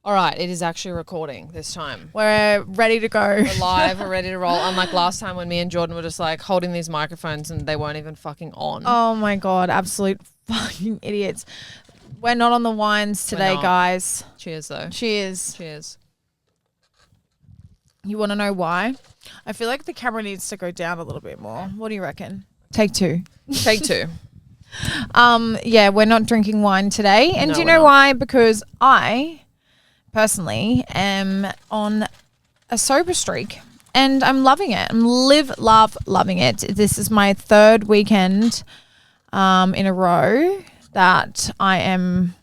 All right, it is actually recording this time. We're ready to go. We're live, we're ready to roll. Unlike last time when me and Jordan were just like holding these microphones and they weren't even fucking on. Oh my God, absolute fucking idiots. We're not on the wines today, guys. Cheers though. Cheers. Cheers. You want to know why? I feel like the camera needs to go down a little bit more. What do you reckon? Take two. Take two. Yeah, we're not drinking wine today. And No, do you we're know not. why? Because I personally am on a sober streak and I'm loving it. I'm loving it. This is my third weekend in a row that I am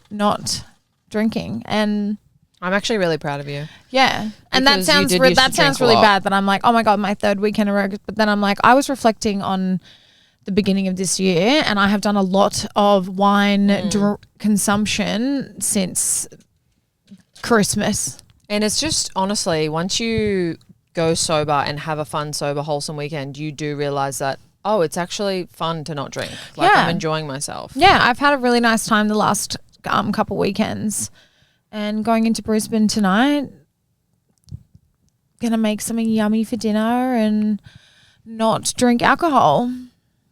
not drinking, and I'm actually really proud of you. yeah. And that Because you sounds did re- used to that sounds drink a really lot. bad that I'm like, oh my God, my third weekend in a row. But then I'm like, I was reflecting on the beginning of this year and I have done a lot of wine consumption since Christmas. And it's just honestly, once you go sober and have a fun, sober, wholesome weekend, you do realize that, oh, it's actually fun to not drink. Like Yeah. I'm enjoying myself. Yeah, I've had a really nice time the last couple weekends, and going into Brisbane tonight, gonna make something yummy for dinner and not drink alcohol.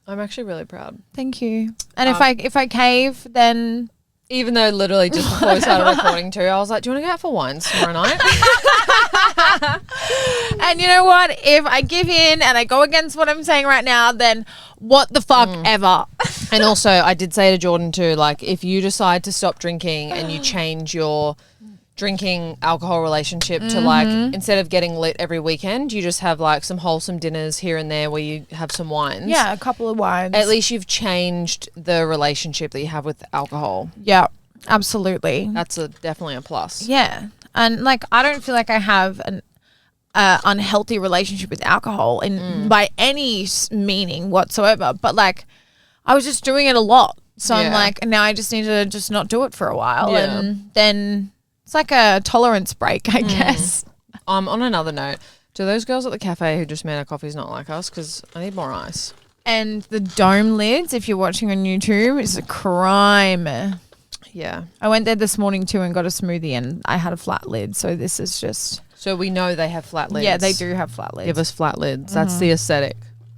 I'm actually really proud. Thank you. And if I cave, then Even though literally just before we started recording too, I was like, do you want to go out for wines tomorrow night? and you know what? If I give in and I go against what I'm saying right now, then what the fuck ever. And also, I did say to Jordan too, like, if you decide to stop drinking and you change your drinking alcohol relationship to like, instead of getting lit every weekend, you just have like some wholesome dinners here and there where you have some wines. Yeah, a couple of wines. At least you've changed the relationship that you have with alcohol. Yeah, absolutely. That's definitely a plus. Yeah. And like, I don't feel like I have an unhealthy relationship with alcohol by any meaning whatsoever. But like, I was just doing it a lot. So I'm Yeah. like, now I just need to just not do it for a while. Yeah. And then it's like a tolerance break, I guess. On another note, do those girls at the cafe who just made our coffees not like us? Because I need more ice. And the dome lids, if you're watching on YouTube, is a crime. Yeah. I went there this morning too and got a smoothie and I had a flat lid. So this is just... So we know they have flat lids. Yeah, they do have flat lids. Give us flat lids. That's the aesthetic.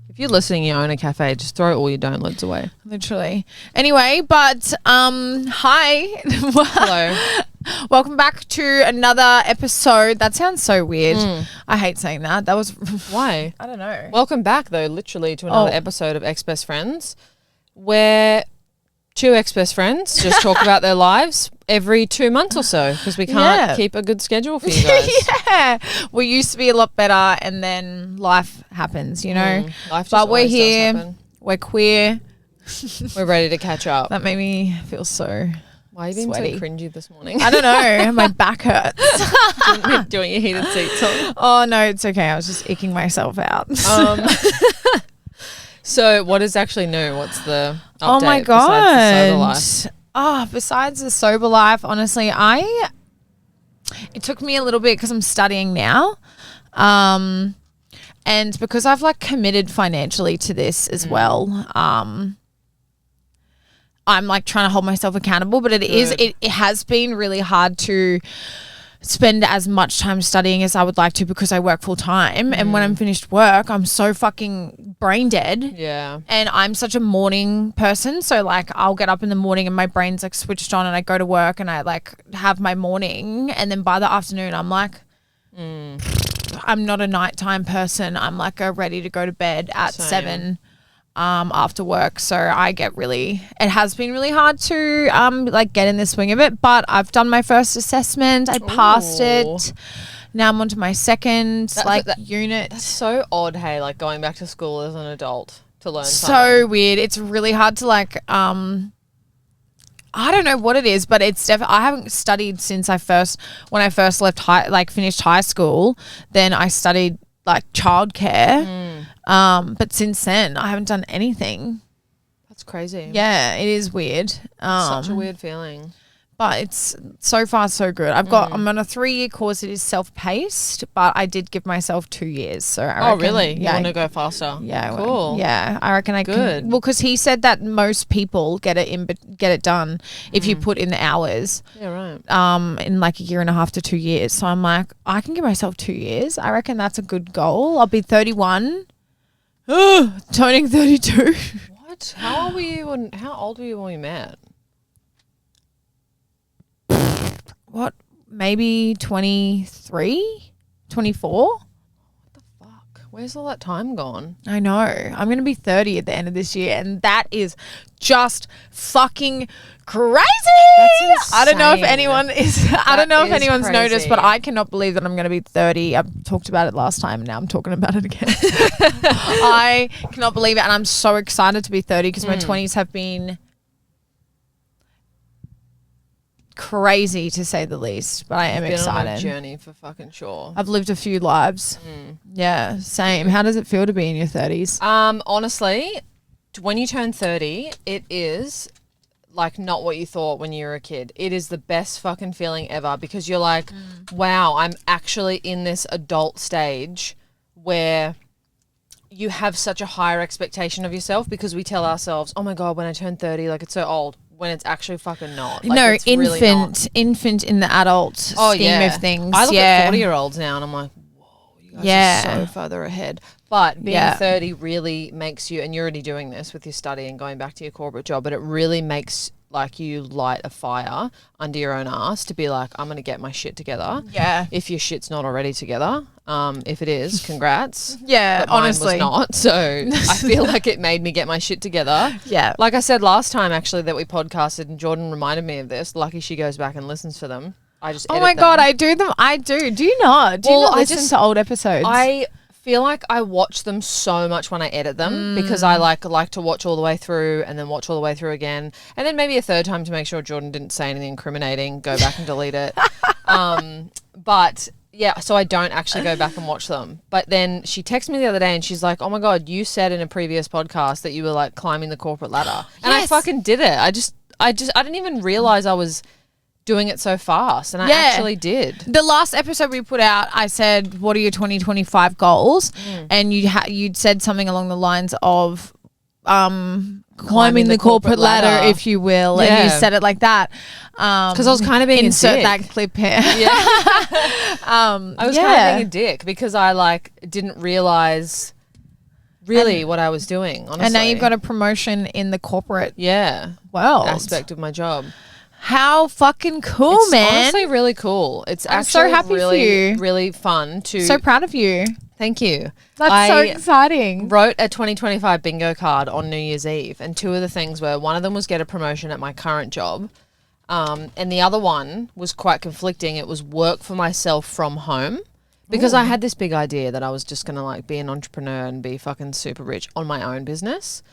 If you're listening, you own a cafe, just throw all your don't lids away. Literally. Anyway, but hi. Hello. Welcome back to another episode. That sounds so weird. I hate saying that. That was... Why? I don't know. Welcome back, though, literally to another episode of Ex-Best Friends, where two ex-best friends just talk about their lives every 2 months or so because we can't keep a good schedule for you guys. Yeah. We used to be a lot better and then life happens, you know. Life just But we're always does here. happen. We're queer. We're ready to catch up. That made me feel so... Why are you being sweaty. so cringy this morning? I don't know. My back hurts. Doing your heated seats on. Oh, no, it's okay. I was just icking myself out. So what is actually new? What's the update Oh my besides the sober life? Besides the sober life, honestly, it took me a little bit because I'm studying now. And because I've like committed financially to this as well, I'm like trying to hold myself accountable, but it has been really hard to spend as much time studying as I would like to because I work full time. And when I'm finished work, I'm so fucking brain dead. Yeah. And I'm such a morning person. So like I'll get up in the morning and my brain's like switched on and I go to work and I like have my morning. And then by the afternoon, I'm like, I'm not a nighttime person. I'm like ready to go to bed at Same. 7 after work. So it has been really hard to like get in the swing of it, but I've done my first assessment. I passed it. Now I'm on to my second unit. That's so odd, hey, like going back to school as an adult to learn So something. weird. It's really hard to like I don't know what it is, but it's definitely, I haven't studied since when I first left finished high school. Then I studied like childcare. But since then I haven't done anything. That's crazy. Yeah, it is weird. Such a weird feeling. But it's so far so good. I'm on a 3-year course. It is self-paced, but I did give myself 2 years. So I reckon, really? Yeah, You want to go faster? Yeah, cool. Yeah, I reckon I Good. can. Well, because he said that most people get it done if you put in the hours. Yeah, right. In like a year and a half to 2 years. So I'm like, I can give myself 2 years. I reckon that's a good goal. I'll be 31, turning 32. What? How old were you when we met? What? Maybe 23, 24? Fuck. Where's all that time gone? I know. I'm going to be 30 at the end of this year, and that is just fucking crazy. That's I don't know if insane. anyone is I don't know if is anyone's crazy. noticed, but I cannot believe that I'm going to be 30. I've talked about it last time, and now I'm talking about it again. I cannot believe it, and I'm so excited to be 30 because my 20s have been crazy to say the least, but I am Been on excited. a journey for fucking sure. I've lived a few lives. Yeah, same. How does it feel to be in your 30s? Honestly, when you turn 30, it is like not what you thought when you were a kid. It is the best fucking feeling ever because you're like, wow, I'm actually in this adult stage where you have such a higher expectation of yourself because we tell ourselves, oh my God, when I turn 30, like it's so old. When it's actually fucking not. Like, No, it's really not. infant in the adult scheme of things. I look at 40-year-olds now and I'm like, whoa, you guys are so further ahead. But being 30 really makes you, and you're already doing this with your study and going back to your corporate job, but it really makes like you light a fire under your own ass to be like, I'm going to get my shit together. Yeah. If your shit's not already together. If it is, congrats. Yeah, But mine honestly. was not. So I feel like it made me get my shit together. Yeah. Like I said last time, actually, that we podcasted, and Jordan reminded me of this. Lucky she goes back and listens to them. I just Oh edit my them. God, I do them. I do. Do you not? Do you Well, not I listen just- to old episodes? I feel like I watch them so much when I edit them because I like to watch all the way through and then watch all the way through again, and then maybe a third time to make sure Jordan didn't say anything incriminating. Go back and delete it. But yeah, so I don't actually go back and watch them. But then she texted me the other day and she's like, "Oh my God, you said in a previous podcast that you were like climbing the corporate ladder," and I Yes. fucking did it. I didn't even realize I was doing it so fast, and I actually did. The last episode we put out, I said, "What are your 2025 goals?" And you'd said something along the lines of climbing the corporate ladder, if you will, and you Yeah. said it like that. Because I was kind of being insert a dick. that clip here. Yeah. I was kind of being a dick because I like didn't realize really what I was doing, honestly. And now you've got a promotion in the corporate world aspect of my job. How fucking cool, It's man. honestly really cool. It's I'm so actually happy for really, you. really fun to. So proud of you. Thank you. That's so I exciting. wrote a 2025 bingo card on New Year's Eve, and two of the things were, one of them was get a promotion at my current job, and the other one was quite conflicting. It was work for myself from home, because I had this big idea that I was just gonna like be an entrepreneur and be fucking super rich on my own business.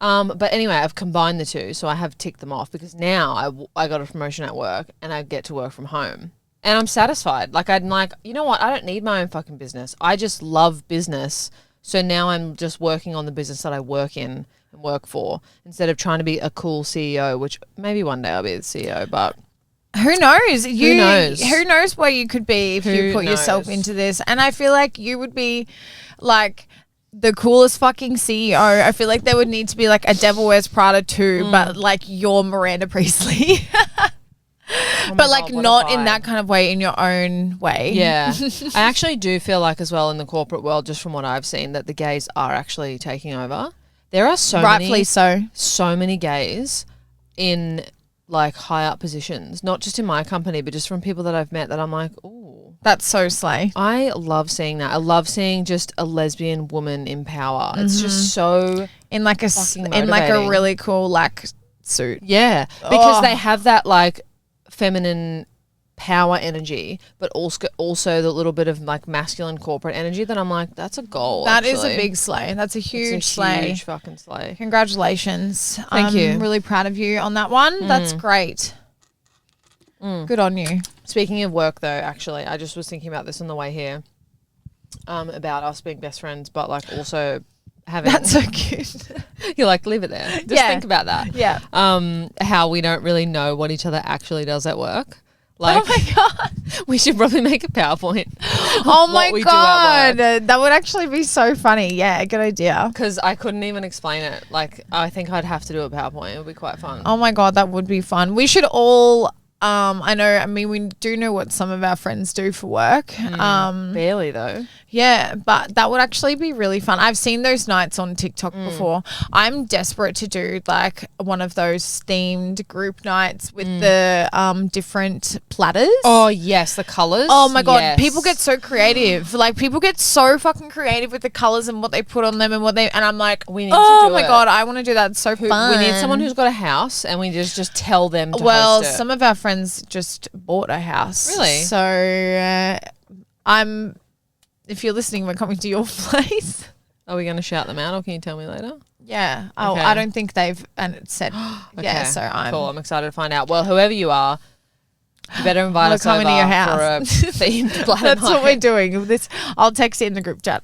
But anyway, I've combined the two, so I have ticked them off because now I got a promotion at work and I get to work from home. And I'm satisfied. Like, I'm like, you know what? I don't need my own fucking business. I just love business. So now I'm just working on the business that I work in and work for instead of trying to be a cool CEO, which maybe one day I'll be the CEO, but Who knows? Who knows? Who knows where you could be if you Who put yourself knows? into this? And I feel like you would be like the coolest fucking CEO. I feel like there would need to be like a Devil Wears Prada too, but like you're Miranda Priestley. oh my but like God, what a not in vibe. that kind of way, in your own way. Yeah. I actually do feel like as well in the corporate world, just from what I've seen, that the gays are actually taking over. There are Rightfully so many gays in like high up positions, not just in my company, but just from people that I've met that I'm like, ooh. That's so slay. I love seeing that. I love seeing just a lesbian woman in power. It's just so, In like a Fucking in like a motivating. really cool like suit. yeah, because Oh. they have that like feminine power energy, but also the little bit of like masculine corporate energy that I'm like, that's a goal. That is actually. a big slay. That's a It's huge a slay. huge fucking slay. Congratulations. Thank you. I'm really proud of you on that one. That's great. Good on you. Speaking of work though, actually, I just was thinking about this on the way here, about us being best friends, but like also having. That's so cute. You're like, leave it there. Just think about that. Yeah. How we don't really know what each other actually does at work. Like, oh my God. we should probably make a PowerPoint. Oh my God. That would actually be so funny. Yeah, good idea. Because I couldn't even explain it. Like, I think I'd have to do a PowerPoint. It would be quite fun. Oh my God, that would be fun. We should all, we do know what some of our friends do for work. Barely though. Yeah, but that would actually be really fun. I've seen those nights on TikTok before. I'm desperate to do like one of those themed group nights with the different platters. Oh yes, the colours. Oh my God, yes. people get so creative. Like people get so fucking creative with the colours and what they put on them and and I'm like, we need to do my it. God, I want to do that. It's so fun. We need someone who's got a house and we just tell them to Well, host it. some of our friends just bought a house. Really? So if you're listening, we're coming to your place. Are we going to shout them out or can you tell me later? Yeah. Oh, Okay. I don't think they've said. Okay. Yeah. So cool. I'm excited to find out. Well, whoever you are, you better invite us over coming to your house. for a themed platter That's what we're night. doing. I'll text it in the group chat.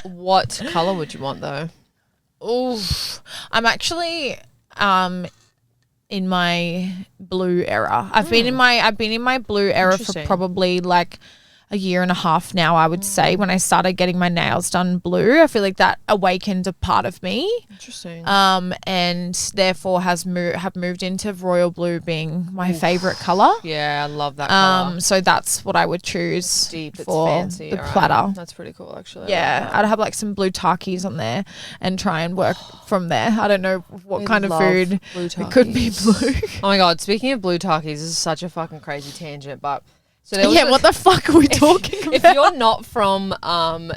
What colour would you want though? Oof. I'm actually in my blue era. I've been in my blue era for Interesting. probably like a year and a half now, I would say, when I started getting my nails done blue. I feel like that awakened a part of me. Interesting. And therefore have moved into royal blue being my favorite color. Yeah, I love that colour. So that's what I would choose Deep, it's for fancy. the alright. platter. That's pretty cool actually. Yeah, I'd have like some blue Takis on there and try and work from there. I don't know what We kind of love food blue it could be Takis. blue. Oh my God, speaking of blue Takis, this is such a fucking crazy tangent, but so there was Yeah, what the fuck are we talking about? If you're not from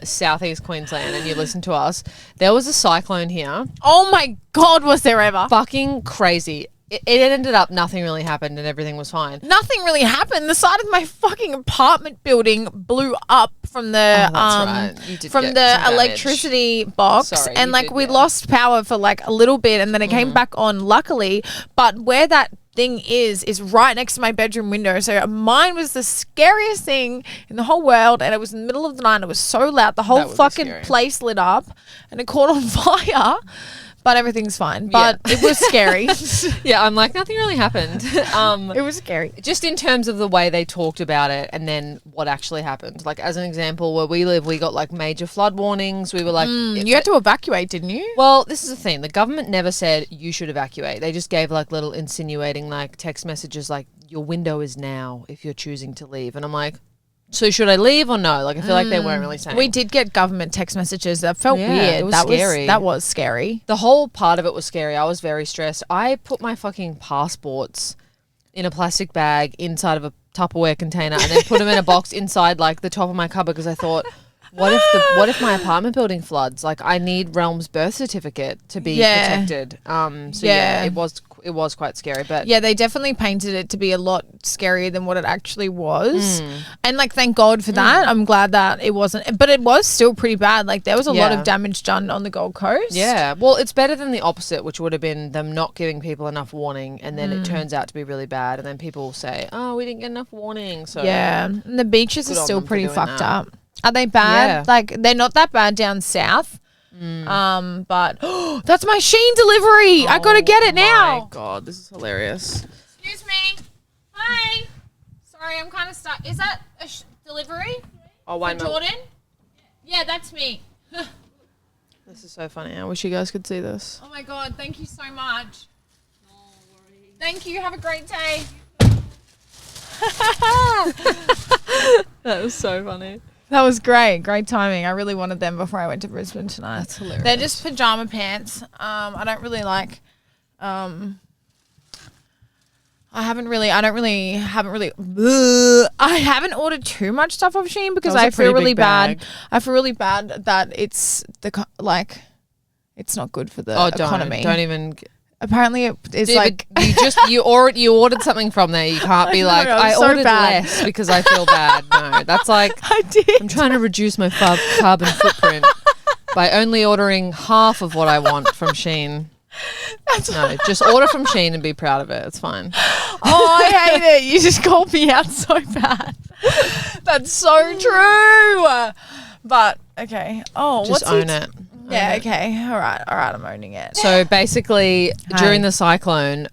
southeast Queensland and you listen to us, there was a cyclone here. Oh my God, was there ever? Fucking crazy. It ended up nothing really happened and everything was fine. Nothing really happened. The side of my fucking apartment building blew up from the Right. You did from get the some damage. electricity box, Sorry, and you like did, we yeah. lost power for like a little bit, and then it came back on, luckily. But where that thing is right next to my bedroom window, so mine was the scariest thing in the whole world, and it was in the middle of the night. It was so loud, the whole That would be fucking scary. place lit up, and it caught on fire. But everything's fine. But it was scary. Yeah, I'm like, nothing really happened. It was scary. Just in terms of the way they talked about it and then what actually happened. Like, as an example, where we live, we got like major flood warnings. We were like... You had to evacuate, didn't you? Well, this is the thing. The government never said you should evacuate. They just gave like little insinuating like text messages like, your window is now if you're choosing to leave. And I'm like... So should I leave or no? Like I feel like they weren't really saying. We did get government text messages. That felt Yeah, weird. it was that scary. that was scary. The whole part of it was scary. I was very stressed. I put my fucking passports in a plastic bag inside of a Tupperware container and then put them in a box inside like the top of my cupboard because I thought, what if my apartment building floods? Like I need Realm's birth certificate to be protected. It was quite scary, but Yeah, they definitely painted it to be a lot scarier than what it actually was. And like, thank God for that. I'm glad that it wasn't, but it was still pretty bad. Like there was a lot of damage done on the Gold Coast. Yeah, well, it's better than the opposite, which would have been them not giving people enough warning, and then it turns out to be really bad, and then people will say, "Oh, we didn't get enough warning." So Yeah, and the beaches Good are on still them for pretty doing fucked that. up. Are they bad? Yeah. Like they're not that bad down south. But that's my Shein delivery. I gotta get it my now. God, this is hilarious. Excuse me. Hi. Sorry, I'm kind of stuck. Is that a delivery? Oh, wait, no. Jordan? Yeah, that's me. This is so funny. I wish you guys could see this. Oh my God, thank you so much. No worries. Thank you. Have a great day. That was so funny. That was great. Great timing. I really wanted them before I went to Brisbane tonight. That's hilarious. They're just pajama pants. I don't really like I haven't ordered too much stuff off Shein because That was I a pretty feel really big bad. bag. I feel really bad that it's it's not good for the economy. Don't even. Apparently it is Dude, like but you ordered something from there. You can't be like, I'm I so ordered bad. less because I feel bad. No, that's like I did. I'm trying to reduce my carbon footprint by only ordering half of what I want from Shein. No, just order from Shein and be proud of it. It's fine. Oh, I hate it. You just called me out so bad. That's so true. But okay. Oh, Just own it. Yeah, okay. All right, I'm owning it. So basically, during the cyclone,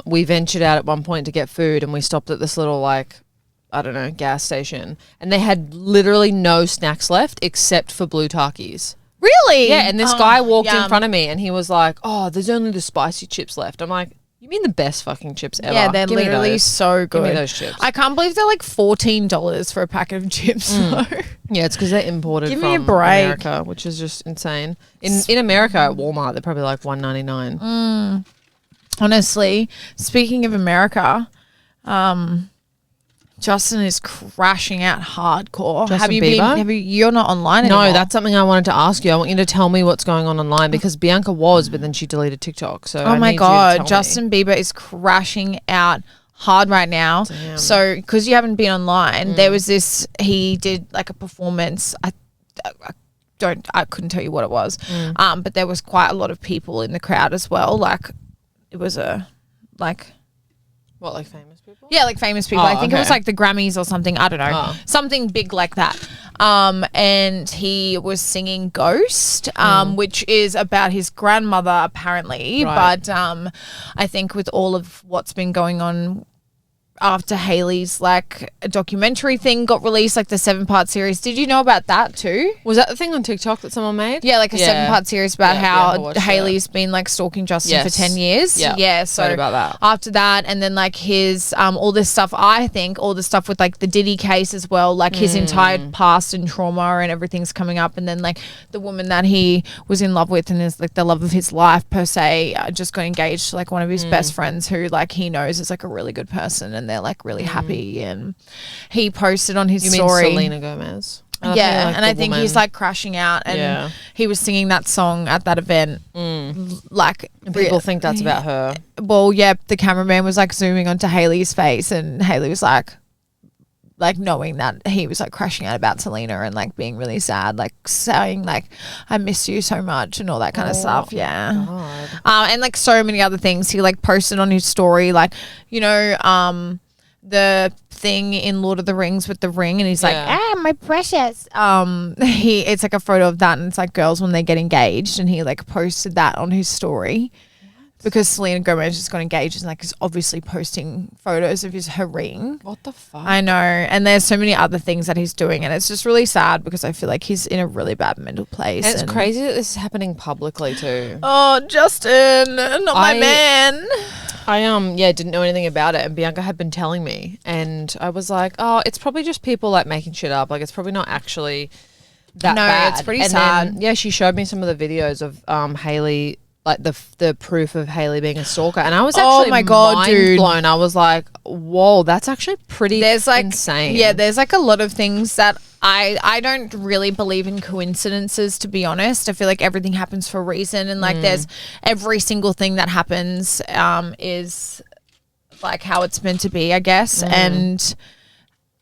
we ventured out at one point to get food, and we stopped at this little, like, I don't know, gas station, and they had literally no snacks left except for blue Takis. Really? Yeah, and this guy walked in front of me, and he was like, "Oh, there's only the spicy chips left." I'm like, "You mean the best fucking chips ever?" Yeah, they're literally so good. Give me those chips. I can't believe they're like $14 for a packet of chips. Though. Yeah, it's because they're imported Give from me a break. America, which is just insane. In America at Walmart, they're probably like $1.99. Honestly, speaking of America, Justin is crashing out hardcore. Justin Bieber? You're not online anymore. No, that's something I wanted to ask you. I want you to tell me what's going on online because Bianca was, but then she deleted TikTok. So oh my God, Justin Bieber is crashing out hard right now. Damn. So because you haven't been online, there was this, he did like a performance. I couldn't tell you what it was. But there was quite a lot of people in the crowd as well. Like it was What, like famous people? Yeah, like famous people. I think it was like the Grammys or something. I don't know. Something big like that. And he was singing Ghost, which is about his grandmother apparently. Right. But I think with all of what's been going on after Hailey's like a documentary thing got released, like the 7-part series. Did you know about that too? Was that the thing on TikTok that someone made? Yeah, like a 7-part series about how Hailey's been like stalking Justin for 10 years. Yeah, so heard about that. After that, and then like his all this stuff, I think all the stuff with like the Diddy case as well, like his entire past and trauma and everything's coming up, and then like the woman that he was in love with and is like the love of his life per se, just got engaged to like one of his best friends who like he knows is like a really good person, and they're like really happy. And he posted on his story. Mean Selena Gomez? Yeah, like, and I think he's like crashing out, and he was singing that song at that event. Like, and people think that's about her. Well, yeah, the cameraman was like zooming onto Hailey's face, and Hailey was like knowing that he was like crashing out about Selena and like being really sad, like saying like I miss you so much and all that kind of stuff. Yeah, and like so many other things. He like posted on his story, like, you know, the thing in Lord of the Rings with the ring, and he's like, my precious. It's like a photo of that, and it's like girls when they get engaged, and he like posted that on his story. Because Selena Gomez just got engaged and like is obviously posting photos of her ring. What the fuck? I know. And there's so many other things that he's doing, and it's just really sad because I feel like he's in a really bad mental place. And it's crazy that this is happening publicly too. Oh, Justin, not my man. I didn't know anything about it, and Bianca had been telling me, and I was like, oh, it's probably just people like making shit up. Like it's probably not actually that bad. No, it's pretty and sad. Then, she showed me some of the videos of Hailey, like the proof of Hailey being a stalker, and I was actually mind blown. I was like, whoa, that's actually pretty insane. Yeah, there's like a lot of things that I don't really believe in coincidences, to be honest. I feel like everything happens for a reason, and like there's every single thing that happens is like how it's meant to be, I guess. And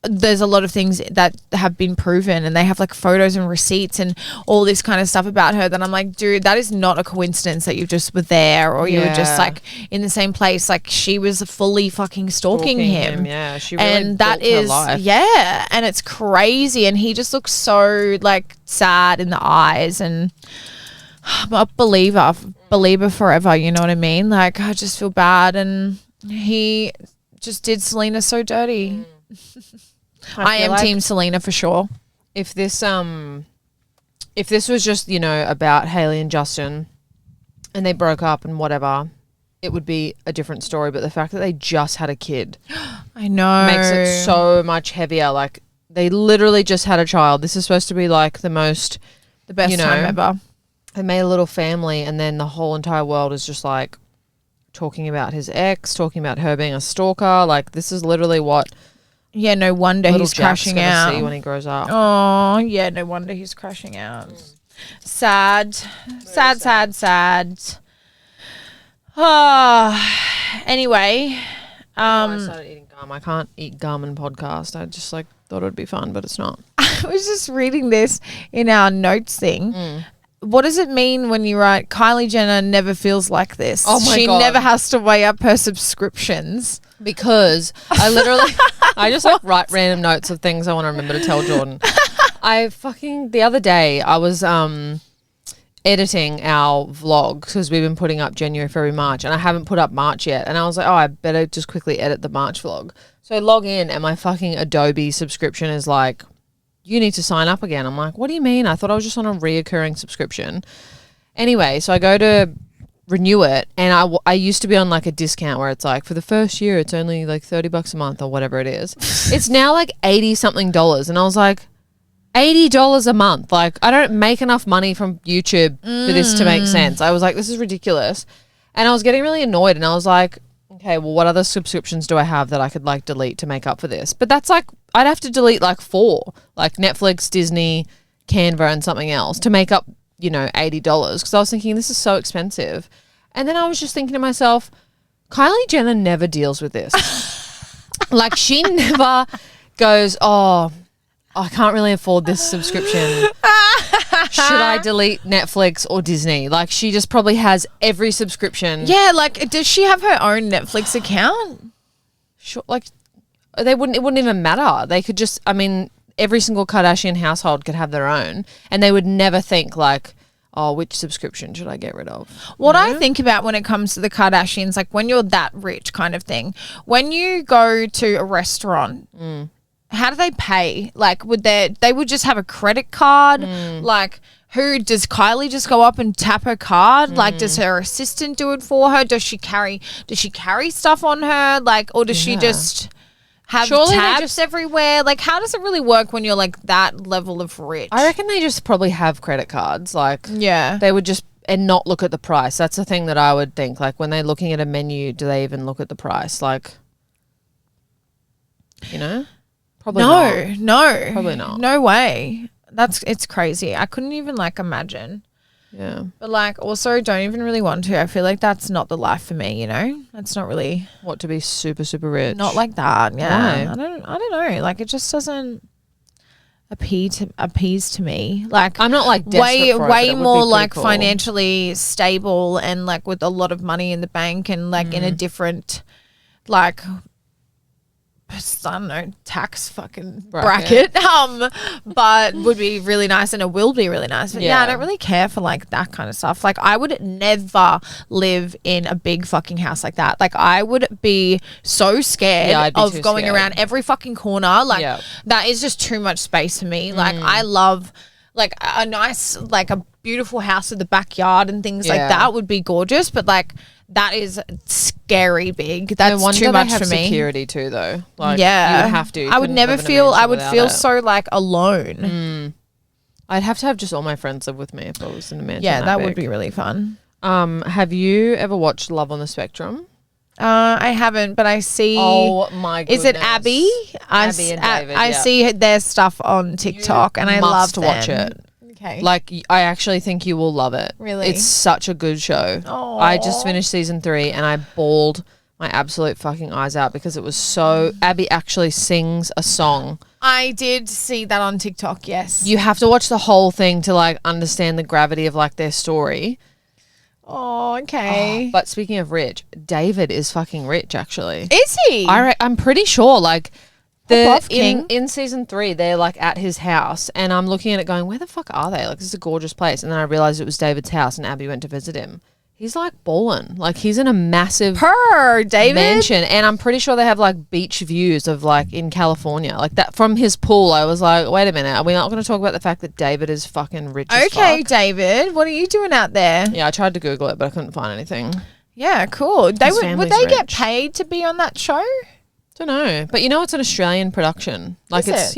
there's a lot of things that have been proven, and they have like photos and receipts and all this kind of stuff about her that I'm like, dude, that is not a coincidence that you just were there or you were just like in the same place. Like she was fully fucking stalking him. Yeah, she really and that is her life. Yeah, and it's crazy, and he just looks so like sad in the eyes, and I'm a believer forever, you know what I mean? Like I just feel bad, and he just did Selena so dirty. I am like team Selena for sure. If this was just, you know, about Hailey and Justin and they broke up and whatever, it would be a different story. But the fact that they just had a kid, I know, makes it so much heavier. Like they literally just had a child. This is supposed to be like the best time ever. They made a little family, and then the whole entire world is just like talking about his ex, talking about her being a stalker. Like this is literally what. Yeah, no wonder he's crashing out. See when he grows up. Oh, yeah, no wonder he's crashing out. Sad. Anyway, I started eating gum. I can't eat gum and podcast. I just like thought it would be fun, but it's not. I was just reading this in our notes thing. What does it mean when you write Kylie Jenner never feels like this? Oh my God. She never has to weigh up her subscriptions. Because I just like write random notes of things I want to remember to tell Jordan. The other day I was editing our vlog because we've been putting up January, February, March, and I haven't put up March yet. And I was like, oh, I better just quickly edit the March vlog. So I log in and my fucking Adobe subscription is like, you need to sign up again. I'm like, what do you mean? I thought I was just on a reoccurring subscription. Anyway, so I go to renew it, and I used to be on like a discount where it's like for the first year it's only like $30 a month or whatever it is. It's now like $80 something, and I was like, $80 a month. Like, I don't make enough money from YouTube for this to make sense. I was like, this is ridiculous. And I was getting really annoyed, and I was like, okay, well, what other subscriptions do I have that I could like delete to make up for this? But that's like, I'd have to delete like 4, like Netflix, Disney, Canva, and something else to make up, you know, $80. Because I was thinking, this is so expensive. And then I was just thinking to myself, Kylie Jenner never deals with this. Like, she never goes, oh, I can't really afford this subscription. Should I delete Netflix or Disney? Like, she just probably has every subscription. Yeah, like, does she have her own Netflix account? Sure, like, it wouldn't even matter. They could just, I mean, every single Kardashian household could have their own, and they would never think like, oh, which subscription should I get rid of? What I think about when it comes to the Kardashians, like when you're that rich kind of thing, when you go to a restaurant, how do they pay? Like, they would just have a credit card? Like, does Kylie just go up and tap her card? Like, does her assistant do it for her? Does she carry stuff on her? Like, or does she just have tabs everywhere? Like, how does it really work when you're like that level of rich? I reckon they just probably have credit cards. Like, yeah, they would just and not look at the price. That's the thing that I would think. Like, when they're looking at a menu, do they even look at the price? Like, you know, probably no, probably not. No way. It's crazy. I couldn't even like imagine. Yeah. But like, also don't even really want to. I feel like that's not the life for me, you know? That's not really what, to be super, super rich. Not like that. Yeah. Why? I don't know. Like, it just doesn't appease to me. Like, I'm not like desperate for it, way but it would more be like cool. Financially stable and like with a lot of money in the bank and like in a different like I don't know, tax fucking bracket. But would be really nice, and it will be really nice. But yeah, I don't really care for like that kind of stuff. Like, I would never live in a big fucking house like that. Like, I would be so scared of going around every fucking corner. Like, that is just too much space for me. Like, I love like a nice, like a beautiful house with a backyard and things like that would be gorgeous. But like, that is scary big. That's too much for me. Security too, though. Like, you would have to. I would never feel. I would feel so like alone. I'd have to have just all my friends live with me if I was in a mansion. Yeah, that would be really fun. Have you ever watched Love on the Spectrum? I haven't, but I see. Oh my goodness! Is it Abby? Abby and David. I see their stuff on TikTok, and I love to watch it. Okay. Like, I actually think you will love it. Really? It's such a good show. Aww. I just finished season 3 and I bawled my absolute fucking eyes out because it was so... Abby actually sings a song. I did see that on TikTok, yes. You have to watch the whole thing to like understand the gravity of like their story. Oh, okay. But speaking of rich, David is fucking rich actually. Is he? I'm pretty sure like... King. In season 3, they're like at his house, and I'm looking at it going, where the fuck are they? Like, this is a gorgeous place. And then I realized it was David's house, and Abby went to visit him. He's like balling. Like, he's in a massive mansion, and I'm pretty sure they have like beach views of like in California, like that from his pool. I was like, wait a minute, are we not going to talk about the fact that David is fucking rich? Okay, as fuck? David, what are you doing out there? Yeah, I tried to Google it, but I couldn't find anything. Yeah, cool. Would they get paid to be on that show? Don't know, but you know, it's an Australian production. Like, it's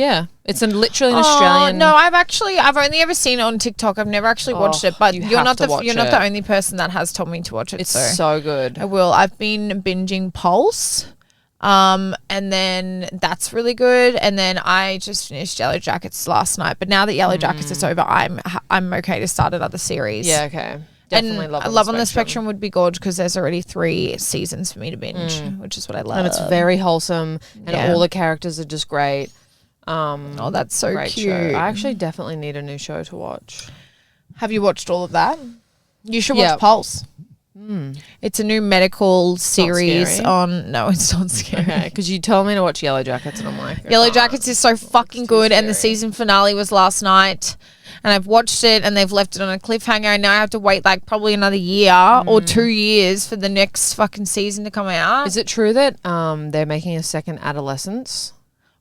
literally an Australian. No, I've only ever seen it on TikTok. I've never actually watched it. But you're not the only person that has told me to watch it. It's so good. I will. I've been binging Pulse, and then that's really good. And then I just finished Yellow Jackets last night. But now that Yellow Jackets is over, I'm okay to start another series. Yeah, okay. Definitely Love on the Spectrum would be gorgeous because there's already 3 seasons for me to binge, which is what I love. And it's very wholesome, and all the characters are just great. Oh, that's so cute. Show. I actually definitely need a new show to watch. Have you watched all of that? You should watch Pulse. It's a new medical series scary? on. No, it's not scary. Okay, because you told me to watch Yellow Jackets, and I'm like, Yellow Jackets is so fucking good, and the scary. season finale was last night, and I've watched it, and they've left it on a cliffhanger, and now I have to wait like probably another year or 2 years for the next fucking season to come out. Is it true that they're making a second Adolescence?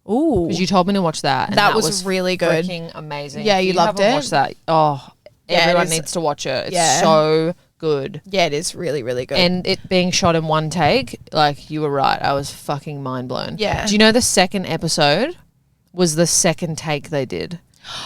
Ooh, Because you told me to watch that. And that was really good. Freaking amazing. Yeah, If you loved haven't it? watched that. Oh, Yeah, it everyone is- needs to watch it. It's Yeah. so good. Yeah, it is really, really good. And it being shot in one take, like you were right. I was fucking mind blown. Yeah. Do you know the second episode was the second take they did?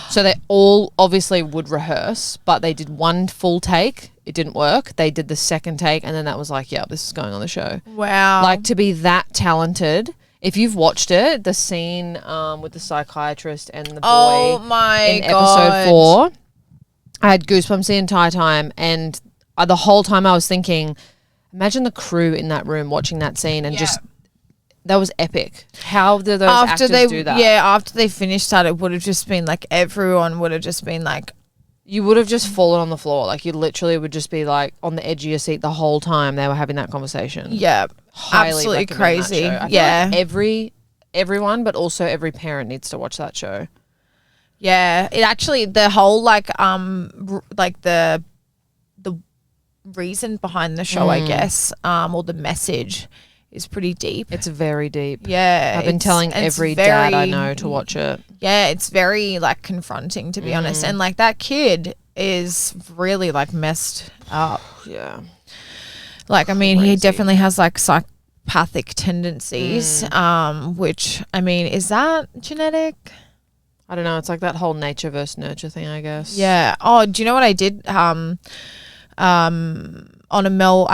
So they all obviously would rehearse, but they did one full take. It didn't work. They did the second take, and then that was like, yeah, this is going on the show. wow. Like, to be that talented. If you've watched it, the scene with the psychiatrist and the boy oh my in god. episode 4, I had goosebumps the entire time, and the whole time I was thinking, imagine the crew in that room watching that scene, and just that was epic. How did those actors do that? Yeah, after they finished that, it would have just been like everyone would have just been like, You would have just fallen on the floor. Like, you literally would just be like on the edge of your seat the whole time they were having that conversation. yeah, Highly absolutely recommend that crazy. show. I feel Yeah, like everyone, but also every parent needs to watch that show. yeah. It actually the whole like the reason behind the show, I guess, or the message is pretty deep. It's very deep. Yeah, I've been telling every dad I know to watch it. Yeah, it's very like confronting, to be honest. And like that kid is really like messed up. Yeah. Like, I mean, he Crazy. definitely has like psychopathic tendencies, which, I mean, is that genetic? I don't know. It's like that whole nature versus nurture thing, I guess. Yeah. Oh, do you know what I did? I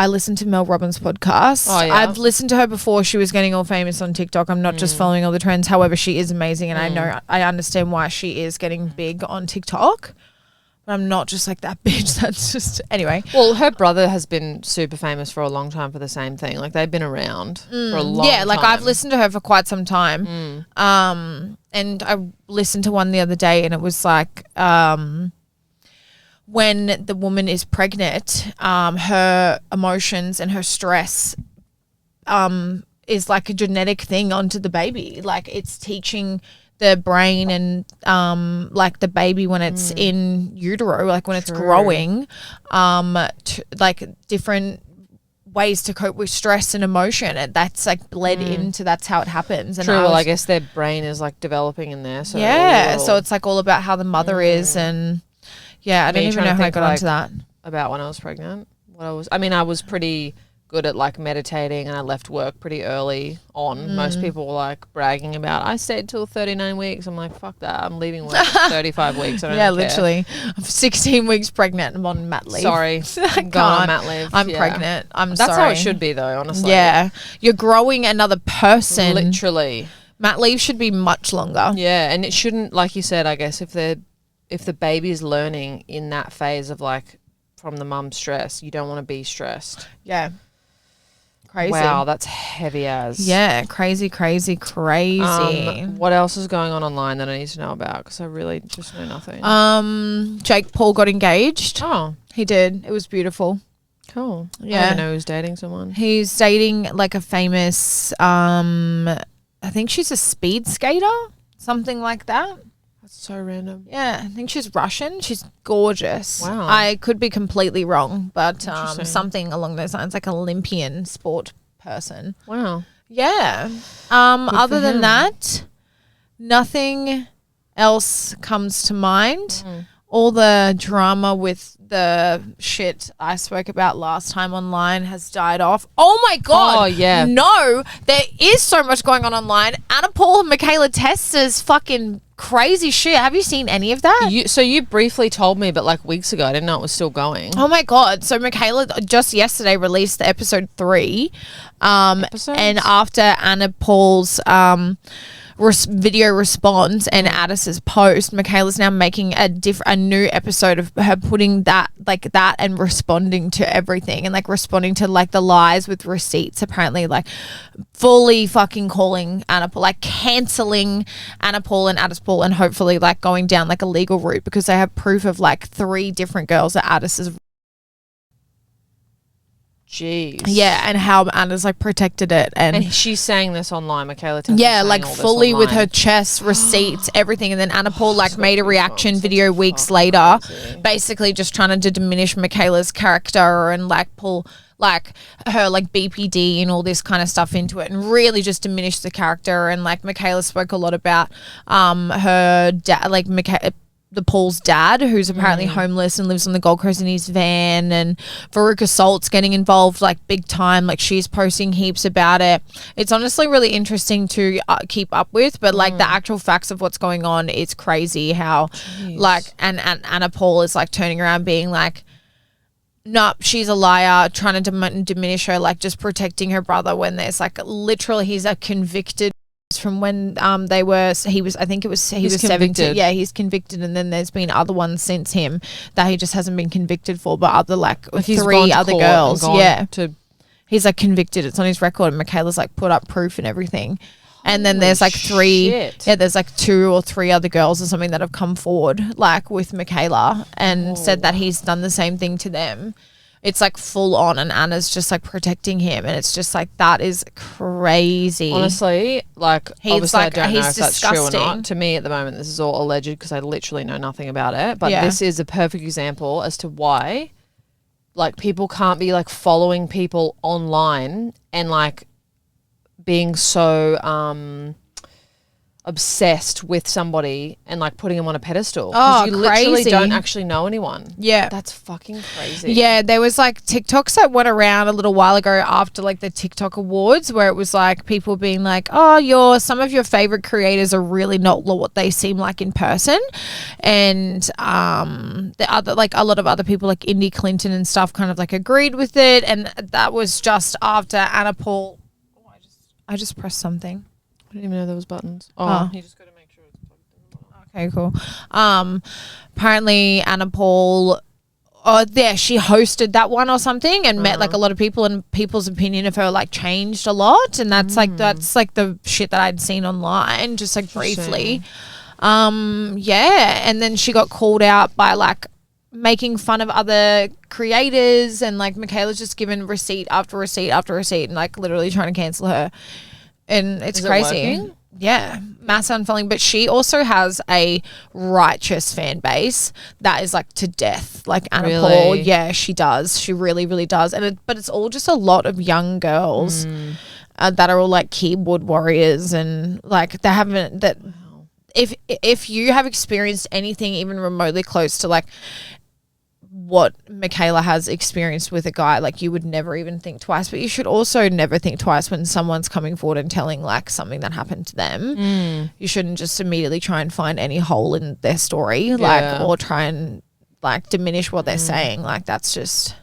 listened to Mel Robbins' podcast. Oh, yeah? I've listened to her before she was getting all famous on TikTok. I'm not just following all the trends. However, she is amazing, and I understand why she is getting big on TikTok. But I'm not just like that bitch. That's just anyway. Well, her brother has been super famous for a long time for the same thing. Like, they've been around for a long time. Yeah, like I've listened to her for quite some time. And I listened to one the other day, and it was like when the woman is pregnant, her emotions and her stress is like a genetic thing onto the baby. Like, it's teaching the brain and like the baby when it's in utero, like when it's growing, like different ways to cope with stress and emotion, and that's like bled into, that's how it happens. And True. Well, I guess their brain is like developing in there. So yeah, so it's like all about how the mother is, and yeah, I don't even trying know to how I think, got like, onto that. about when I was pregnant. I was pretty good at like meditating, and I left work pretty early on. Most people were like bragging about, I stayed till 39 weeks. I'm like, fuck that. I'm leaving work for 35 weeks. I don't Yeah, care. literally. I'm 16 weeks pregnant. I'm on mat leave. Sorry. I'm going on mat leave. I'm Yeah. pregnant. I'm That's sorry. how it should be though, honestly. Yeah. You're growing another person. Literally. Mat leave should be much longer. Yeah, and it shouldn't, like you said, I guess if the baby is learning in that phase of like from the mum stress, you don't want to be stressed. Yeah. Crazy. Wow, that's heavy as. Yeah, crazy. What else is going on online that I need to know about? Because I really just know nothing. Jake Paul got engaged. Oh, He did. It was beautiful. cool. I Yeah. didn't know he was dating someone. He's dating like a famous, I think she's a speed skater, something like that. That's so random. Yeah, I think she's Russian. She's gorgeous. Wow. I could be completely wrong, but Interesting. something along those lines, like Olympian sport person. Wow. Yeah. Other for than him. that, nothing else comes to mind. Mm. All the drama with the shit I spoke about last time online has died off. Oh my God. Oh, yeah. No, there is so much going on online. Anna Paul and Michaela Testa's fucking crazy shit. Have you seen any of that? So you briefly told me, but like weeks ago, I didn't know it was still going. Oh my God. So Michaela just yesterday released the episode 3. Episodes? And after Anna Paul's video response and Addis's post, Michaela's now making a new episode of her putting that and responding to everything, and like responding to like the lies with receipts, apparently, like fully fucking calling Anna Paul, like cancelling Anna Paul and Addis Paul, and hopefully like going down like a legal route, because they have proof of like 3 different girls that Addis is Jeez. Yeah, and how Anna's like protected it, and she's saying this online, Michaela. Tennant's yeah, saying like all this fully with her online. chest, receipts, everything. And then Anna Paul like So made a goosebumps. reaction That's video weeks fucking later, crazy. basically just trying to diminish Michaela's character and like pull like her like BPD and all this kind of stuff into it, and really just diminish the character. And like Michaela spoke a lot about her dad, like the Paul's dad, who's apparently homeless and lives on the Gold Coast in his van, and Veruca Salt's getting involved like big time. Like she's posting heaps about it. It's honestly really interesting to keep up with, but like the actual facts of what's going on, it's crazy how like and Anna Paul is like turning around being like, nope, she's a liar, trying to diminish her, like just protecting her brother, when there's like literally he's a convicted from when he was 17. Yeah, he's convicted, and then there's been other ones since him that he just hasn't been convicted for, but other like three other girls. Yeah, he's like convicted, it's on his record, and Michaela's like put up proof and everything. And then there's like there's like 2 or 3 other girls or something that have come forward like with Michaela and said that he's done the same thing to them. It's like full on, and Anna's just like protecting him, and it's just like, that is crazy. Honestly, like obviously I don't know if that's true or disgusting. not. To me at the moment this is all alleged because I literally know nothing about it, but this is a perfect example as to why like people can't be like following people online and like being so obsessed with somebody and like putting them on a pedestal. Oh, you literally crazy. don't actually know anyone. Yeah. That's fucking crazy. Yeah, there was like TikToks that went around a little while ago after like the TikTok awards, where it was like people being like, oh, some of your favorite creators are really not what they seem like in person. And the other, like a lot of other people like Indy Clinton and stuff kind of like agreed with it. And that was just after Anna Paul. Oh, I just pressed something. I didn't even know there was buttons. You just got to make sure it's plugged in the bottom. Okay, cool. Apparently Anna Paul, she hosted that one or something and met like a lot of people, and people's opinion of her like changed a lot, and that's like the shit that I'd seen online just like briefly. And then she got called out by like making fun of other creators, and like Michaela's just given receipt after receipt after receipt and like literally trying to cancel her. And it's crazy. Yeah, mass unfollowing. But she also has a righteous fan base that is like to death. Like Anna Paul. Yeah, she does. She really, really does. But it's all just a lot of young girls that are all like keyboard warriors, and like they haven't that. If you have experienced anything even remotely close to like what Michaela has experienced with a guy, like you would never even think twice. But you should also never think twice when someone's coming forward and telling like something that happened to them. You shouldn't just immediately try and find any hole in their story, like, or try and like diminish what they're saying. Like that's just,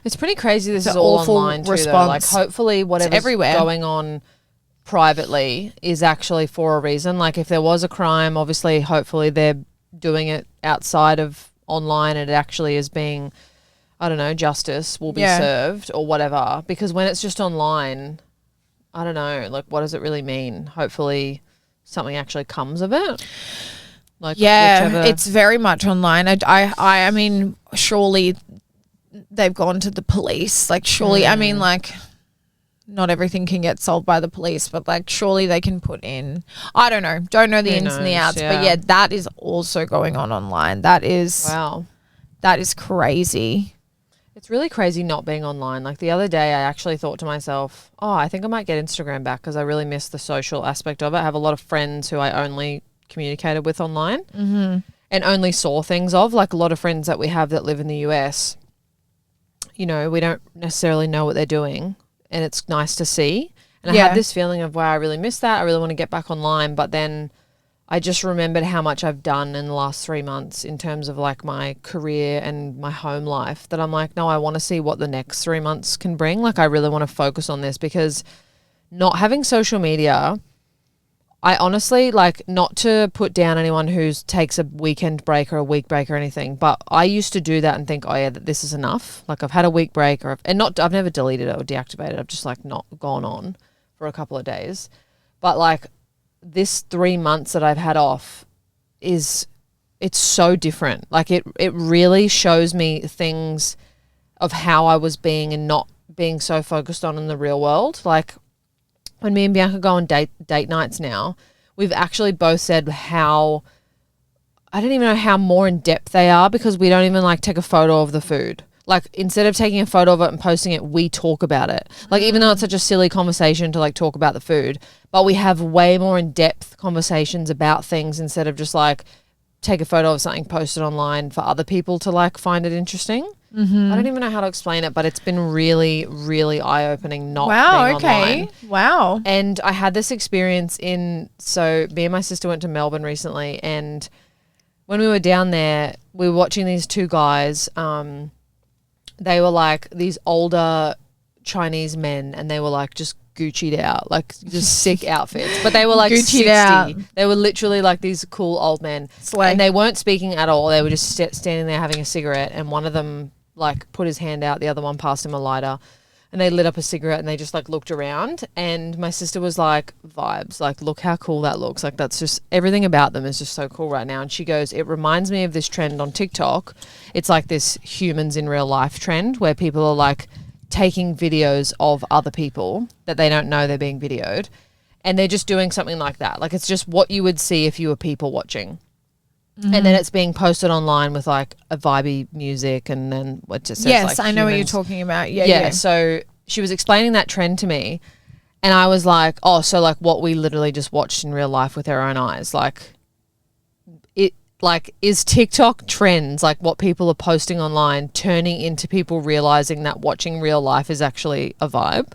it's pretty crazy. This it's is all awful online too, response. though. Like hopefully whatever's everywhere. going on privately is actually for a reason. Like if there was a crime, obviously hopefully they're doing it outside of online, and it actually is being, I don't know, justice will be served or whatever. Because when it's just online, I don't know, like what does it really mean? Hopefully something actually comes of it. Like it's very much online. I mean, surely they've gone to the police. Like surely, I mean, like not everything can get solved by the police, but like surely they can put in, I don't know the ins and the outs, but yeah, that is also going on online. That is, wow, that is crazy. It's really crazy not being online. Like the other day I actually thought to myself, I think I might get Instagram back because I really miss the social aspect of it. I have a lot of friends who I only communicated with online and only saw things of, like a lot of friends that we have that live in the US, you know, we don't necessarily know what they're doing. And it's nice to see. And I had this feeling of, wow, I really miss that. I really want to get back online. But then I just remembered how much I've done in the last 3 months in terms of like my career and my home life, that I'm like, no, I want to see what the next 3 months can bring. Like I really want to focus on this, because not having social media, I honestly, like, not to put down anyone who takes a weekend break or a week break or anything, but I used to do that and think, that this is enough. Like I've had a week break, I've never deleted it or deactivated it. I've just like not gone on for a couple of days. But like this 3 months that I've had off it's so different. Like it really shows me things of how I was being and not being so focused on in the real world. Like when me and Bianca go on date nights now, we've actually both said how, I don't even know how more in depth they are, because we don't even like take a photo of the food. Like instead of taking a photo of it and posting it, we talk about it. Like even though it's such a silly conversation to like talk about the food, but we have way more in depth conversations about things instead of just like take a photo of something, post it online for other people to like find it interesting. I don't even know how to explain it, but it's been really, really eye-opening not being online. Wow. And I had this experience so me and my sister went to Melbourne recently, and when we were down there, we were watching these two guys. They were like these older Chinese men, and they were like just Gucci'd out, like just sick outfits. But they were like 60. Out. They were literally like these cool old men. Slay. And they weren't speaking at all. They were just standing there having a cigarette, and one of them like put his hand out, the other one passed him a lighter, and they lit up a cigarette, and they just like looked around, and my sister was like, vibes, like look how cool that looks, like that's just, everything about them is just so cool right now. And she goes, it reminds me of this trend on TikTok. It's like this humans in real life trend where people are like taking videos of other people that they don't know they're being videoed, and they're just doing something like that. Like it's just what you would see if you were people watching. And then it's being posted online with like a vibey music, and then what just says yes, like I know what you're humans. talking about. Yeah. So she was explaining that trend to me, and I was like, oh, so like what we literally just watched in real life with our own eyes. Like it, like is TikTok trends, like what people are posting online, turning into people realizing that watching real life is actually a vibe?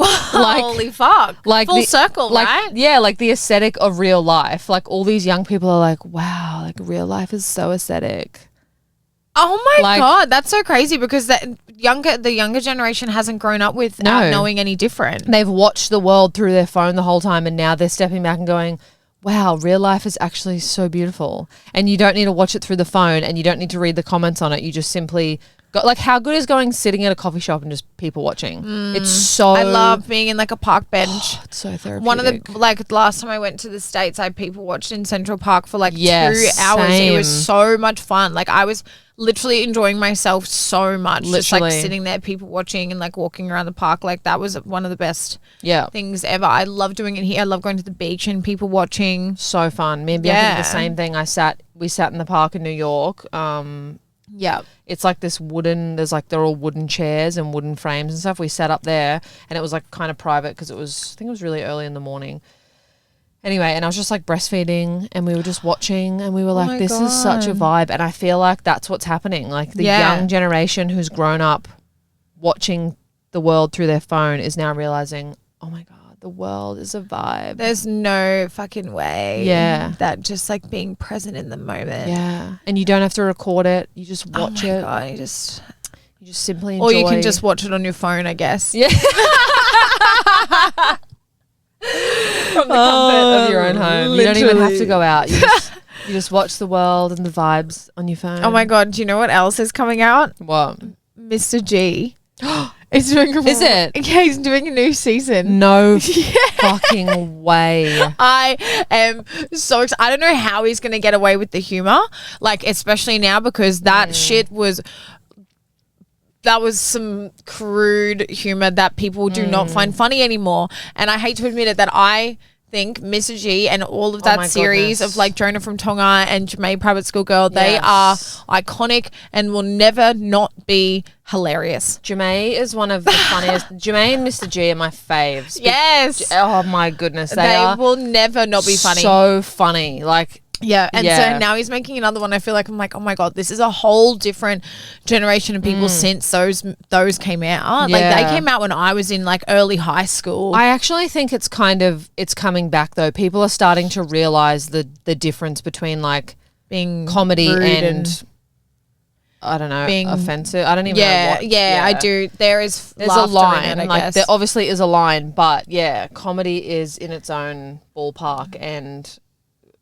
Like, holy fuck. Like full circle, like, right? Yeah, like the aesthetic of real life. Like all these young people are like, wow, like real life is so aesthetic. Oh my God, that's so crazy, because the younger generation hasn't grown up without knowing any different. They've watched the world through their phone the whole time, and now they're stepping back and going, wow, real life is actually so beautiful. And you don't need to watch it through the phone, and you don't need to read the comments on it. You just simply go, like how good is going sitting at a coffee shop and just people watching? It's so, I love being in like a park bench. It's so therapeutic. One of the, like last time I went to the States, I people watched in Central Park for like 2 hours. Same. It was so much fun. Like I was literally enjoying myself so much. Just like sitting there, people watching and like walking around the park. Like that was one of the best things ever. I love doing it here. I love going to the beach and people watching. So fun. Me and Bianca did the same thing. We sat in the park in New York. It's like this wooden, they're all wooden chairs and wooden frames and stuff. We sat up there, and it was like kind of private because I think it was really early in the morning. Anyway, and I was just like breastfeeding, and we were just watching, and we were like, this is such a vibe. And I feel like that's what's happening. Like the young generation who's grown up watching the world through their phone is now realizing, oh my God, the world is a vibe. There's no fucking way. Yeah. That just like being present in the moment. Yeah. And you don't have to record it. You just watch it. God, you just simply enjoy. Or you can just watch it on your phone, I guess. Yeah. From the comfort of your own home. Literally. You don't even have to go out. You just watch the world and the vibes on your phone. Oh my God, do you know what else is coming out? What? Mr. G. Is it? Yeah, he's doing a new season. No fucking way. I am so excited. I don't know how he's going to get away with the humor, like especially now, because that shit was some crude humor that people do not find funny anymore. And I hate to admit it that I think Mr. G and all of that series of like Jonah from Tonga and Jermaine Private School Girl, they are iconic and will never not be hilarious. Jermaine is one of the funniest. Jermaine and Mr. G are my faves. Yes. Oh my goodness. They will never not be funny. So funny. Like, yeah, and so now he's making another one. I feel like I'm like, oh my God, this is a whole different generation of people since those came out. Like they came out when I was in like early high school. I actually think it's coming back though. People are starting to realize the difference between like being comedy and I don't know, being offensive. I don't even know what. Yeah, I do. There's a line. I guess. There obviously is a line, but yeah, comedy is in its own ballpark and.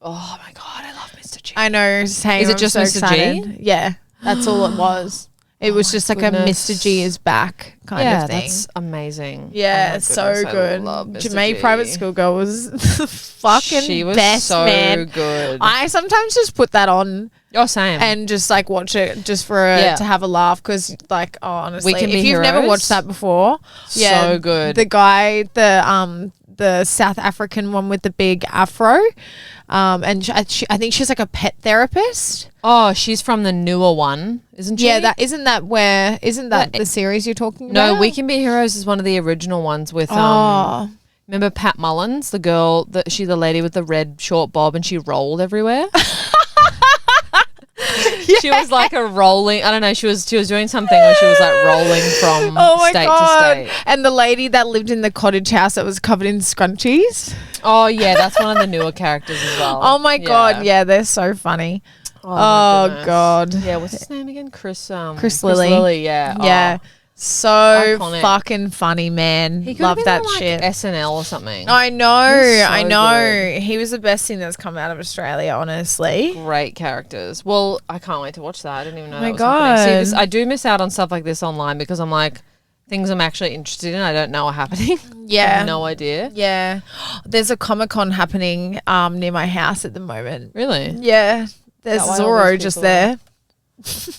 Oh my God, I love Mr. G. I know. Same. Is it just Mr. G? Yeah, that's all it was. It was just like a Mr. G is back kind of thing. That's amazing. Yeah, oh so good. Jermaine G. Private School Girl was the fucking she was best, so man. good. I sometimes just put that on Oh, same. and just like watch it just for to have a laugh because like honestly, We Can if Be you've never Heroes. watched that before, So good. The guy, the South African one with the big afro, and I think she's like a pet therapist. Oh, she's from the newer one, isn't she? Yeah, isn't that the series you're talking about? No, We Can Be Heroes is one of the original ones with remember Pat Mullins, the girl the lady with the red short bob and she rolled everywhere. She was like a rolling. I don't know. She was doing something where she was like rolling from state to state. And the lady that lived in the cottage house that was covered in scrunchies. Oh yeah, that's one of the newer characters as well. Oh my god, yeah, they're so funny. Oh god. Yeah, what's his name again? Chris Lilly. Yeah. Yeah. Oh. So Iconic. fucking funny, man. Love that shit. SNL or something. I know. So I know. good. He was the best thing that's come out of Australia, honestly. Great characters. Well, I can't wait to watch that. I didn't even know. Oh my that was happening. God. See, I do miss out on stuff like this online because I'm like things I'm actually interested in. I don't know are happening. Yeah. I have no idea. Yeah. There's a Comic-Con happening near my house at the moment. Really? Yeah. There's Is that why all Zorro these just people there.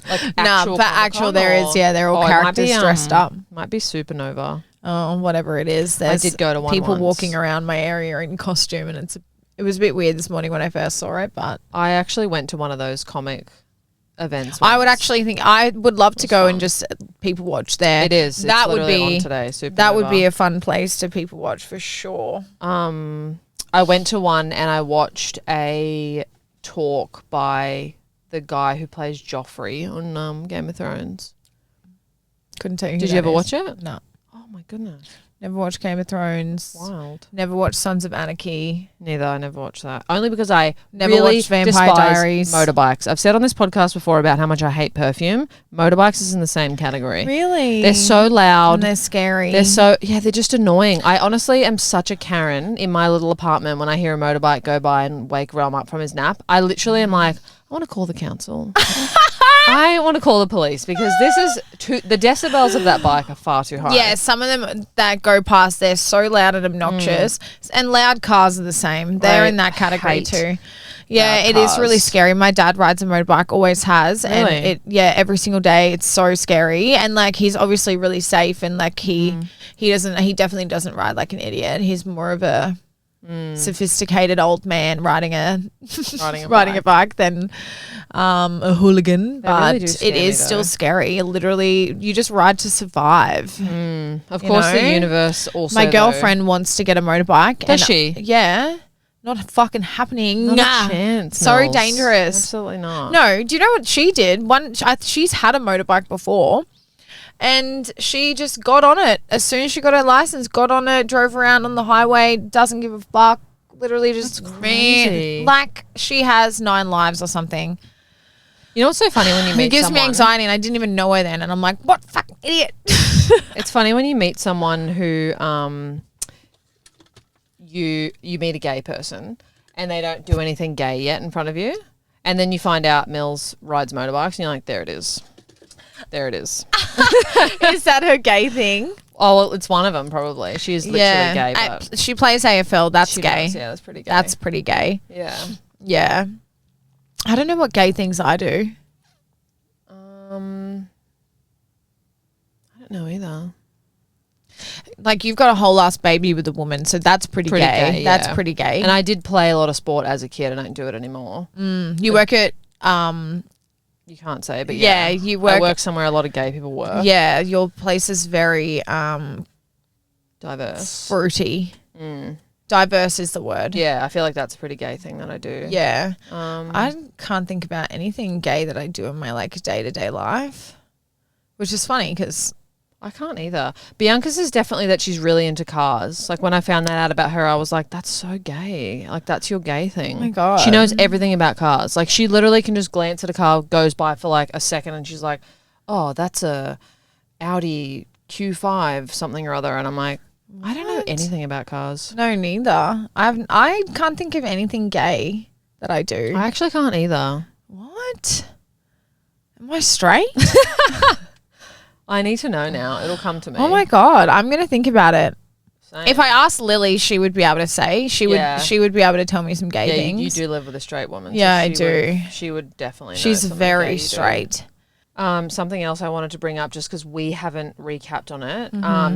Like Nah, but actual there is. Yeah, they're all characters dressed up. Might be Supernova. Oh, whatever it is. There's did go to one people once. walking around my area in costume, and it was a bit weird this morning when I first saw it. But I actually went to one of those comic events. I would once. actually think I would love to go and just people watch there. It is. That It's would literally be on today. Supernova. that would be a fun place to people watch for sure. I went to one and I watched a talk by the guy who plays Joffrey on Game of Thrones. Couldn't tell you. Who Did you that ever is. watch it? No. Oh my goodness. Never watched Game of Thrones. Wild. Never watched Sons of Anarchy. Neither. I never watched that. Only because I Never really watched Vampire despise Diaries. motorbikes. I've said on this podcast before about how much I hate perfume. Motorbikes is in the same category. Really? They're so loud. And they're scary. They're just annoying. I honestly am such a Karen in my little apartment when I hear a motorbike go by and wake Realm up from his nap. I literally am like, I want to call the council. I want to call the police because the decibels of that bike are far too high. Yeah, some of them that go past, they're so loud and obnoxious. And loud cars are the same. They're in that category hate too. Yeah, loud it is really cars. scary. My dad rides a motorbike, always has. Really? And every single day it's so scary. And like he's obviously really safe and like he definitely doesn't ride like an idiot. He's more of a sophisticated old man riding a bike than a hooligan. They really But do it scare me, is still though. scary. Literally, you just ride to survive. Of You course, know? the universe also. My though, girlfriend wants to get a motorbike. Does she? Yeah. Not fucking happening. Not a chance. So Mills. dangerous. Absolutely not. No, do you know what she did? She's had a motorbike before. And she just got on it. As soon as she got her license, got on it, drove around on the highway, doesn't give a fuck. Literally just crazy. like she has 9 lives or something. You know what's so funny when you meet It gives someone? me anxiety and I didn't even know her then. And I'm like, what fucking idiot? It's funny when you meet someone who you meet a gay person and they don't do anything gay yet in front of you, and then you find out Mills rides motorbikes and you're like, there it is. There it is. Is that her gay thing? Oh, well, it's one of them probably. She is literally gay, but She plays AFL. That's she gay. does, yeah, that's pretty gay. That's pretty gay. yeah. Yeah. I don't know what gay things I do. I don't know either. Like you've got a whole ass baby with a woman, so that's pretty gay. That's yeah. pretty gay. And I did play a lot of sport as a kid. I don't do it anymore. You work at You can't say, but yeah, you work. I work somewhere a lot of gay people work. Yeah, your place is very Diverse. fruity. Diverse is the word. Yeah, I feel like that's a pretty gay thing that I do. Yeah. I can't think about anything gay that I do in my like day-to-day life, which is funny because I can't either. Bianca's is definitely that she's really into cars. Like when I found that out about her, I was like, that's so gay. Like that's your gay thing. Oh my God. She knows everything about cars. Like she literally can just glance at a car, goes by for like a second and she's like, oh, that's a Audi Q5 something or other. And I'm like, I don't know anything about cars. no, neither. I can't think of anything gay that I do. I actually can't either. What? Am I straight? I need to know now. It'll come to me. Oh my God, I'm gonna think about it. Same. If I asked Lily, she would be able to say. She would be able to tell me some gay things. You do live with a straight woman. So I do. She would definitely know. She's something very gay you do. straight. Something else I wanted to bring up just because we haven't recapped on it.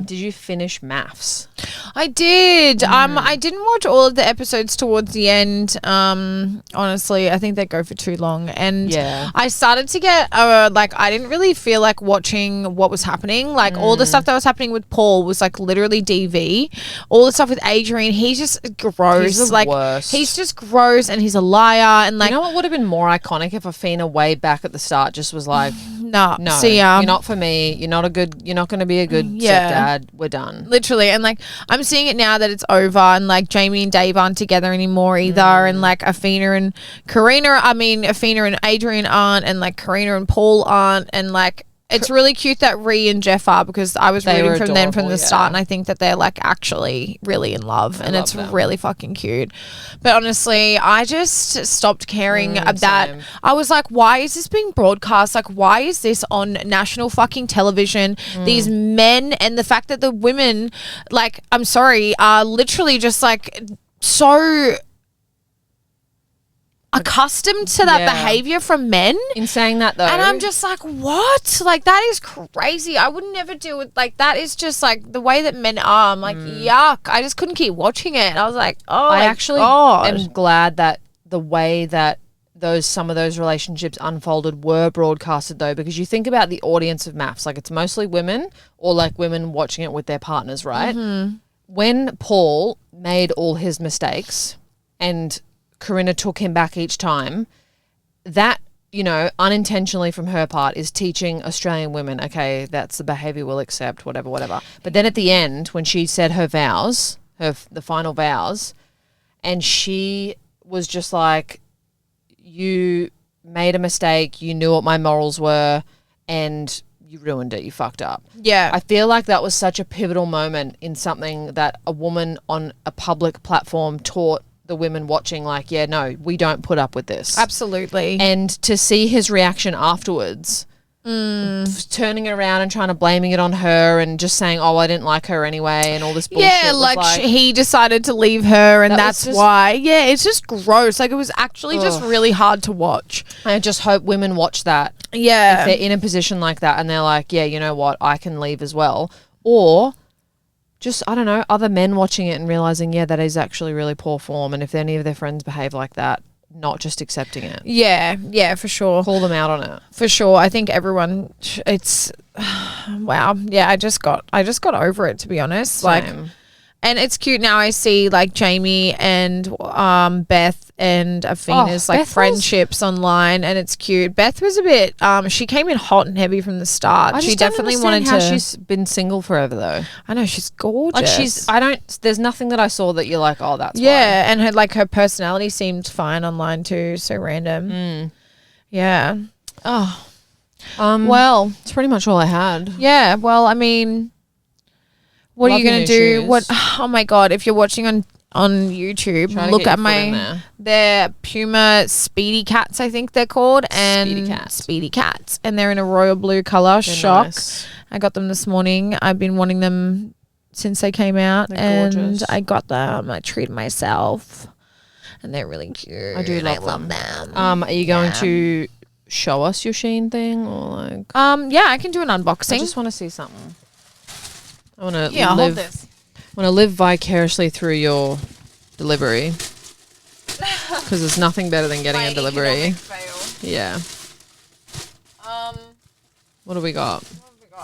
Did you finish Maths? I did. I didn't watch all of the episodes towards the end. Honestly, I think they go for too long. And I started to get I didn't really feel like watching what was happening. Like all the stuff that was happening with Paul was like literally DV. All the stuff with Adrian, he's just gross. He's the worst. He's just gross and he's a liar. And like, you know what would have been more iconic if Afina way back at the start just was like, no, see ya. You're not for me. You're not going to be a good stepdad. We're done. Literally. And like, I'm seeing it now that it's over and like Jamie and Dave aren't together anymore either. And like Afina and Adrian aren't, and like Karina and Paul aren't. And like, it's really cute that Ree and Jeff are, because I was rooting for them from the start, and I think that they're like actually really in love, and it's really fucking cute. But honestly, I just stopped caring about that. I was like, why is this being broadcast? Like, why is this on national fucking television? These men, and the fact that the women, like, I'm sorry, are literally just like so accustomed to that behavior from men. In saying that though, and I'm just like, what? Like, that is crazy. I would never do it. Like, that is just like the way that men are. I'm like, yuck. I just couldn't keep watching it. I was like, oh, I actually am glad that the way that some of those relationships unfolded were broadcasted though, because you think about the audience of Maths, like it's mostly women, or like women watching it with their partners, right? When Paul made all his mistakes and Corinna took him back each time, that, you know, unintentionally from her part is teaching Australian women, okay, that's the behaviour we'll accept, whatever. But then at the end, when she said her vows, the final vows, and she was just like, you made a mistake, you knew what my morals were, and you ruined it, you fucked up. Yeah. I feel like that was such a pivotal moment in something that a woman on a public platform taught the women watching, like, yeah, no, we don't put up with this. Absolutely. And to see his reaction afterwards, turning it around and trying to blaming it on her and just saying, oh, I didn't like her anyway, and all this bullshit. Yeah, like he decided to leave her and that's why. Yeah, it's just gross. Like, it was actually just really hard to watch. I just hope women watch that. Yeah. If they're in a position like that and they're like, yeah, you know what, I can leave as well. Or just, I don't know, other men watching it and realising, yeah, that is actually really poor form, and if any of their friends behave like that, not just accepting it. Yeah, for sure. Call them out on it. For sure. I think everyone, it's, wow. Yeah, I just got over it, to be honest. Same. Like, and it's cute now. I see like Jamie and Beth and Afina's like friendships online, and it's cute. Beth was a bit she came in hot and heavy from the start. She definitely wanted to. She's been single forever though. I know, she's gorgeous. Like there's nothing that I saw that you're like, oh, that's why. And her personality seemed fine online too. So random. Yeah. Oh. Well, it's pretty much all I had. Yeah. Well, I mean, what are you going to do? What? Oh my God. If you're watching on YouTube, look at they're Puma Speedy Cats, I think they're called. And Speedy Cats. And they're in a royal blue colour. Shock. Nice. I got them this morning. I've been wanting them since they came out. They're gorgeous. I got them. I treated myself. And they're really cute. I do love them. Are you going to show us your Shein thing, or like? Yeah, I can do an unboxing. I just want to see something. I want to live vicariously through your delivery, because there's nothing better than getting a delivery. Yeah. What have we got?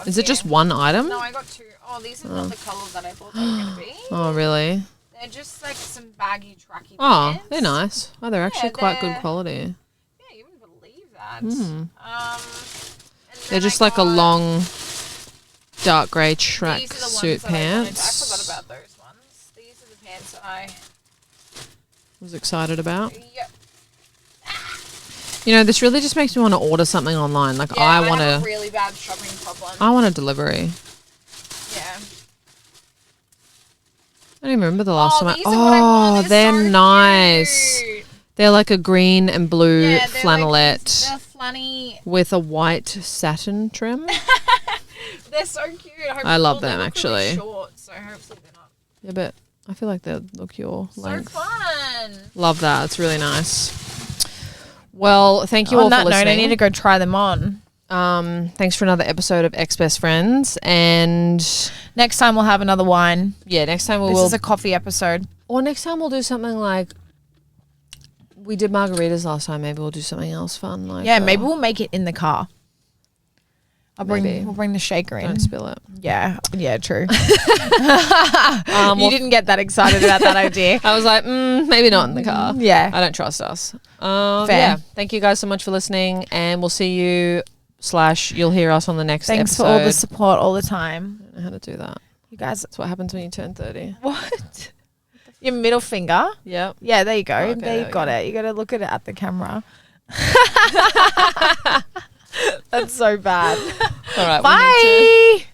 Is it just one item? No, I got two. Oh, these are not the colour that I thought they were going to be. Oh, really? They're just like some baggy, tracky pants. Oh, they're nice. Oh, they're actually quite good quality. Yeah, you wouldn't believe that. They're just like a long, dark grey track suit pants. I forgot about those ones. These are the pants that I was excited about. Yep. You know, this really just makes me want to order something online. Like, I have a really bad shopping problem. I want a delivery. Yeah. I don't remember the last time. They're so nice. Cute. They're like a green and blue flannelette. Like flanny with a white satin trim. They're so cute. I love them actually. Really short, so hopefully they're not. Yeah, but I feel like they'll look your length. So fun. Love that. It's really nice. Well, thank you all for listening. On that note, I need to go try them on. Thanks for another episode of Ex Best Friends. And next time we'll have another wine. Yeah, next time This is a coffee episode. Or next time we'll do something like we did margaritas last time. Maybe we'll do something else fun. Like maybe we'll make it in the car. We'll bring the shaker in. Don't spill it. Yeah, true. You didn't get that excited about that idea. I was like, maybe not in the car. Yeah. I don't trust us. Fair. Yeah. Thank you guys so much for listening, and we'll see you / you'll hear us on the next episode. Thanks for all the support all the time. I don't know how to do that. You guys. That's what happens when you turn 30. What? Your middle finger? Yep. Yeah, there you go. Okay, there you got it. You got to look at it at the camera. That's so bad. All right. Bye.